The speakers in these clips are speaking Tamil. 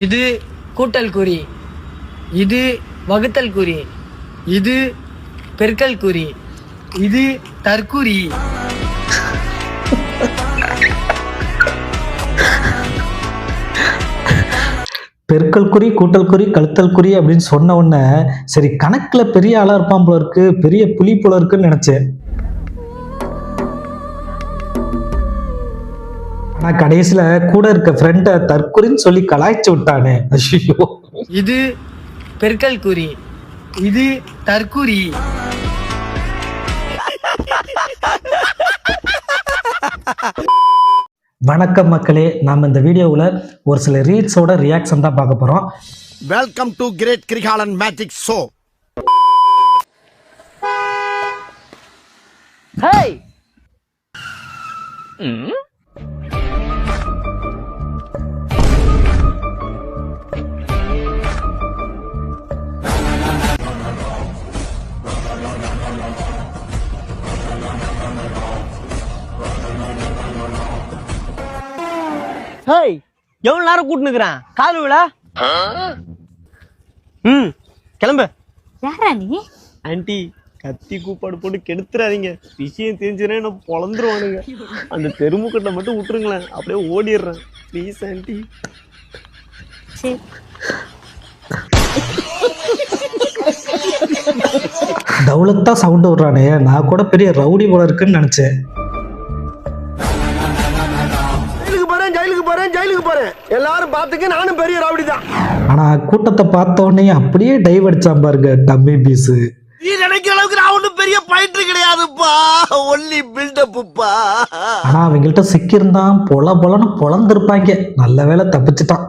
இது கூட்டல் குறி, இது வகுத்தல் குறி, இது பெருக்கல் குறி, இது தற்குறி. பெருக்கல் குறி, கூட்டல் குறி, கழுத்தல் குறி அப்படின்னு சொன்ன உடனே சரி கணக்குல பெரிய ஆளா இருப்பான் போல இருக்கு, பெரிய புலி போல இருக்குன்னு நினைச்சேன். ஆனா கடைசியில கூட இருக்க ஃப்ரெண்ட தற்குறின்னு சொல்லி கலாய்ச்சி விட்டானே. ஐயோ. இது பெருக்கல் குறி, இது தற்குறி. வணக்கம் மக்களே, நாம இந்த வீடியோவில் ஒரு சில ரீல்ஸோட ரியாக்ஷன் தான் பார்க்க போறோம். Welcome to great Kirikalan magic show. Hey hey, எவ்வளவு நேரம் கூட்டுனுக்குறேன் கால் விழா. கிளம்பு. யாரா நீ? ஆன்ட்டி, கத்தி கூப்பாடு போட்டு கெடுத்துறாதீங்க. விஷயம் தெரிஞ்சுனா நான் பொழந்துருவானுங்க. அந்த தெருமுக்கட்டை மட்டும் விட்டுருங்களேன், அப்படியே ஓடிடுறேன் ப்ளீஸ் ஆன்ட்டி. சரி. தௌலத்தா சவுண்ட் விடுறானே, நான் கூட பெரிய ரவுடி போல இருக்குன்னு நினைச்சேன். ஜெயிலுக்கு போறேன் எல்லாரும் பாத்துக்க, நானும் பெரிய ரவுடி தான். ஆனா கூட்டத்தை பார்த்த உடனே அப்படியே டைவ் அடிச்சான் பாருங்க டம்மி பீஸ். நீ நினைக்கிற அளவுக்கு நான் ஒண்ணும் பெரிய பயிற்று கிடையாதுப்பா, ஒன்லி பில்டப்புப்பா. ஆனா அவங்கள்ட்ட சிக்கியிருந்தான் பொலன்னு பொழந்திருப்பாங்க. நல்ல வேலை தப்பிச்சுட்டான்.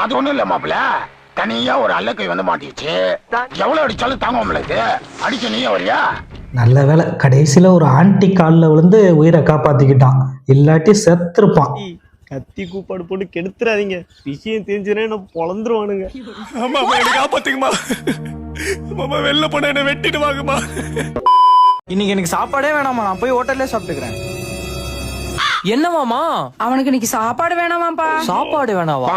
அது ஒண்ணும் இல்ல மாப்பிள்ள, தனியா ஒரு அல்லக்கை வந்து மாட்டிடுச்சு. எவ்வளவு அடிச்சாலும் தாங்க முடியல, அடிச்ச நீ வரியா? நல்ல வேலை கடைசியில ஒரு ஆன்டி காலில் விழுந்து உயிரை காப்பாத்திக்கிட்டான், இல்லாட்டி செத்துருப்பான். கத்தி கூப்பாடு போட்டு கெடுத்துறாதீங்க. விஷயம் தெரிஞ்சுனா நான் பொழந்துருவானுங்க. ஆமா என்ன காப்பாத்துக்குமா, மாமா வெளில போன என்ன வெட்டிட்டு வாங்கம்மா. இன்னைக்கு எனக்கு சாப்பாடே வேணாமா, நான் போய் ஹோட்டல்ல சாப்பிட்டுக்கிறேன். என்னமாமா அவனுக்கு இன்னைக்கு சாப்பாடு வேணாமாப்பா? சாப்பாடு வேணாவா?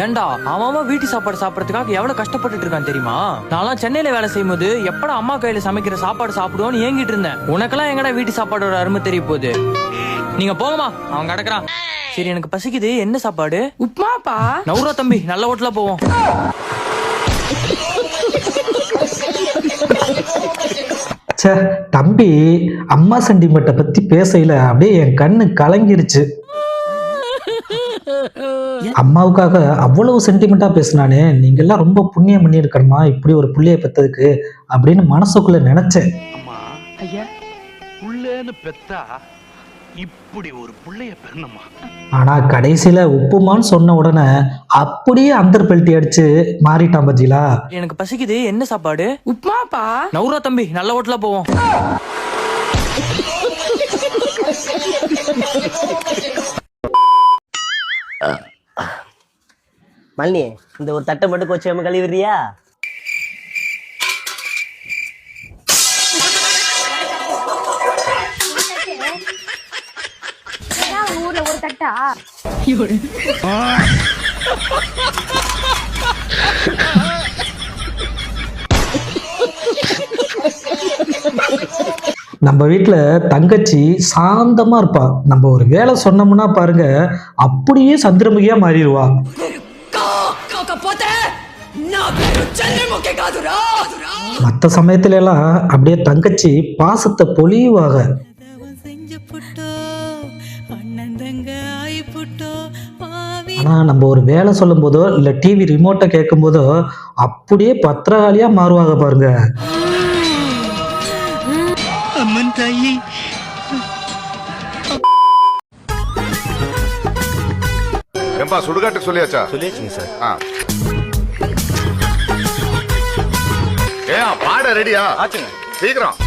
ஏண்டா அவன் வீட்டு சாப்பாடு சாப்பிடறதுக்காக எவ்வளவு கஷ்டப்பட்டுட்டு இருக்கான் தெரியுமா? நான்லாம் சென்னையில வேலை செய்யும் போது எப்படா அம்மா கையில சமைக்கிற சாப்பாடு சாப்பிடுவோன்னு ஏங்கிட்டு இருந்தேன். உனக்கெல்லாம் எங்கடா வீட்டு சாப்பாடோட அருமை தெரிய போகுது. நீங்க போங்கம்மா, அவன் கிடக்குறான். சரி எனக்கு பசிக்குது, என்ன சாப்பாடு? உப்மாப்பா. நவுரா தம்பி, நல்ல ஹோட்டலா போவோம். சே தம்பி, அம்மா சென்டிமெண்ட்டை பத்தி பேசையில அப்படியே என் கண்ணு கலங்கிருச்சு. அம்மாவுக்காக அவ்வளவு சென்டிமெண்டா பேசினானே, நீங்க எல்லாம் ரொம்ப புண்ணியம் பண்ணி இருக்கணுமா இப்படி ஒரு புள்ளைய பெத்ததுக்கு அப்படின்னு மனசுக்குள்ள நினைச்சேன். அம்மா ஐயா, புள்ளேன்னு பெத்தா இப்படி ஒரு புள்ளைய பெறணுமா? ஆனா கடைசியில உப்புமான்னு சொன்ன உடனே அப்படியே அந்தர் பெல்ட்டி அடிச்சு மாறிட்டான் பஜிலா. எனக்கு பசிக்குது, என்ன சாப்பாடு? உப்மாப்பா. நவுரா தம்பி, நல்ல ஹோட்டலா போவோம். மல்லி, இந்த ஒரு தட்டை மட்டும் கோச்சாம கழுவிடுறியா? ஊர்ல ஒரு தட்டா? நம்ம வீட்டுல தங்கச்சி சாந்தமா இருப்பா. நம்ம ஒரு வேலை சொன்னோம்னா பாருங்க அப்படியே சந்திரமுகியா மாறிடுவா. மற்ற சமயத்துல எல்லாம் அப்படியே தங்கச்சி பாசத்தை பொழியுவாக. ஆனா நம்ம ஒரு வேலை சொல்லும் போதோ இல்ல டிவி ரிமோட்டை கேட்கும் போதோ அப்படியே பத்திரகாளியா மாறுவாங்க பாருங்க. ஏம்பா சுடுகாட்டுக்கு சொல்லியாச்சா? சொல்லியாச்சுங்க சார். ஏன் பாட ரெடியா? ஆச்சுங்க. சீக்கிரம்.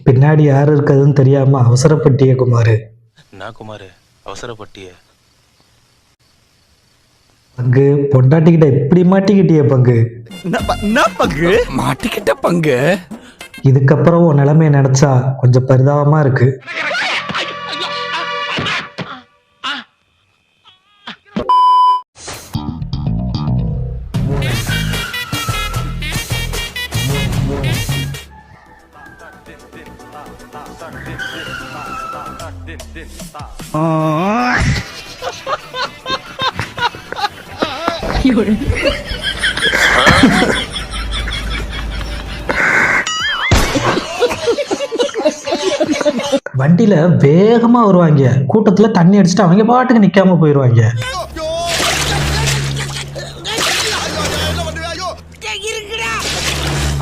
பின்னாடி யாரு இருக்குதுன்னு தெரியாம அவசரப்பட்டிய குமாரு. நான் குமாரு அவசரப்பட்டிய பங்கு பொண்டாட்டிக்கிட்ட எப்படி மாட்டிக்கிட்டிய பங்கு. என்ன பங்கு மாட்டிக்கிட்ட பங்கு? இதுக்கப்புறம் உன் நிலைமையை நினைச்சா கொஞ்சம் பரிதாபமா இருக்கு. வண்டியில வேகமா வருவாங்க, கூட்டத்துல தண்ணி அடிச்சுட்டு அவங்க பாட்டுக்கு நிக்காம போயிருவாங்க.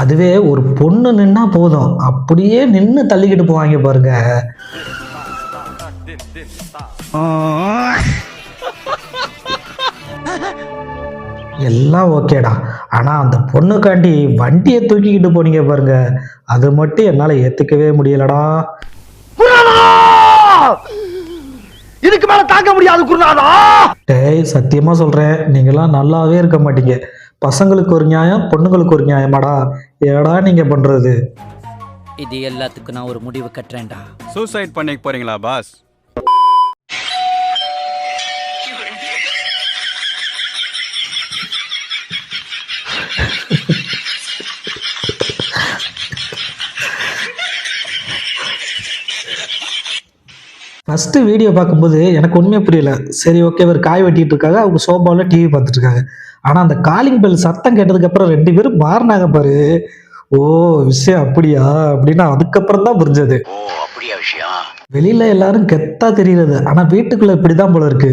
அதுவே ஒரு பொண்ணு நின்னா போதும், அப்படியே நின்னு தள்ளிக்கிட்டு போவாங்க பாருங்க. எல்லாம் ஓகேடா, ஆனா அந்த பொண்ணுக்காண்டி வண்டியை தூக்கிக்கிட்டு போனீங்க பாருங்க, அது மட்டும் என்னால ஏத்துக்கவே முடியலடா. இதுக்கு மேல தாங்க முடியாது குருநாதா. டேய் சத்தியமா சொல்றேன், நீங்கெல்லாம் நல்லாவே இருக்க மாட்டீங்க. பசங்களுக்கு ஒரு நியாயம், பொண்ணுங்களுக்கு ஒரு நியாயமாடா? ஏடா நீங்க பண்றது? இது எல்லாத்துக்கும் நான் ஒரு முடிவு கட்டுறேன்டா. சூசைட் பண்ணிக்க போறீங்களா பாஸ்? ஃபஸ்ட்டு வீடியோ பார்க்கும்போது எனக்கு உண்மையே புரியல. சரி ஓகே, ஒரு காய் வெட்டிட்டு இருக்காங்க, அவங்க சோபாவில் டிவி பார்த்துட்டு இருக்காங்க. ஆனால் அந்த காலிங் பெல் சத்தம் கேட்டதுக்கப்புறம் 2 பேரும் மாறினாங்க பாரு. ஓ விஷயம் அப்படியா அப்படின்னு அதுக்கப்புறம் தான் புரிஞ்சது. வெளியில எல்லாரும் கெத்தா தெரியுறது, ஆனால் வீட்டுக்குள்ள இப்படிதான் போல இருக்கு.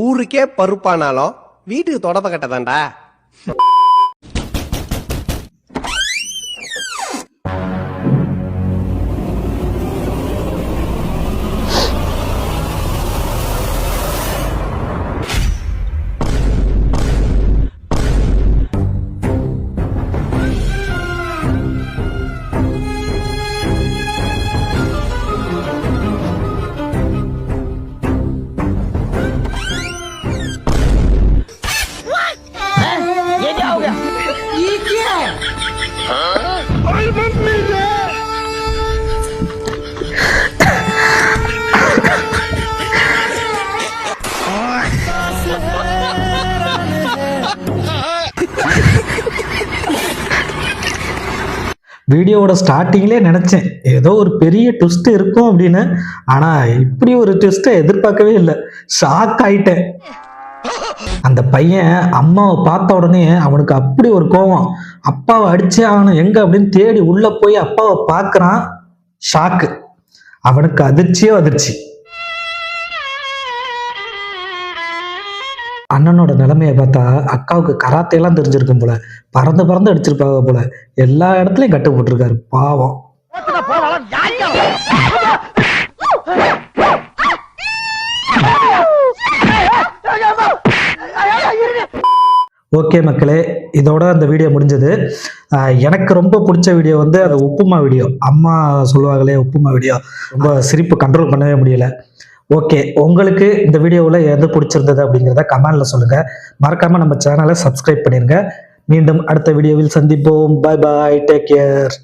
ஊருக்கே பருப்பானாலும் வீட்டுக்கு தொடப்ப கட்டதாண்டா. வீடியோவோட ஸ்டார்டிங்லேயே நினச்சேன் ஏதோ ஒரு பெரிய ட்விஸ்ட் இருக்கும் அப்படின்னு. ஆனால் இப்படி ஒரு ட்விஸ்ட்டை எதிர்பார்க்கவே இல்லை. ஷாக் ஆயிட்டேன். அந்த பையன் அம்மாவை பார்த்த உடனே அவனுக்கு அப்படி ஒரு கோவம். அப்பாவை அடிச்சே அவனு எங்க அப்படின்னு தேடி உள்ள போய் அப்பாவை பார்க்குறான். ஷாக்கு. அவனுக்கு அதிர்ச்சியோ அதிர்ச்சி. அண்ணனோட நிலைமையை பார்த்தா அக்காவுக்கு கராத்தையெல்லாம் தெரிஞ்சிருக்கும் போல. பறந்து பறந்து அடிச்சிருப்பாங்க போல. எல்லா இடத்துலயும் கட்டு போட்டிருக்காரு பாவம். ஓகே மக்களே, இதோட அந்த வீடியோ முடிஞ்சது. எனக்கு ரொம்ப பிடிச்ச வீடியோ வந்து அந்த உப்புமா வீடியோ. அம்மா சொல்லுவாங்களே உப்புமா வீடியோ, ரொம்ப சிரிப்பு கண்ட்ரோல் பண்ணவே முடியல. ஓகே, உங்களுக்கு இந்த வீடியோவில் எது பிடிச்சிருந்தது அப்படிங்கிறத கமெண்ட்ல சொல்லுங்க. மறக்காம நம்ம சேனலை சப்ஸ்கிரைப் பண்ணிருங்க. மீண்டும் அடுத்த வீடியோவில் சந்திப்போம். Bye bye, take care.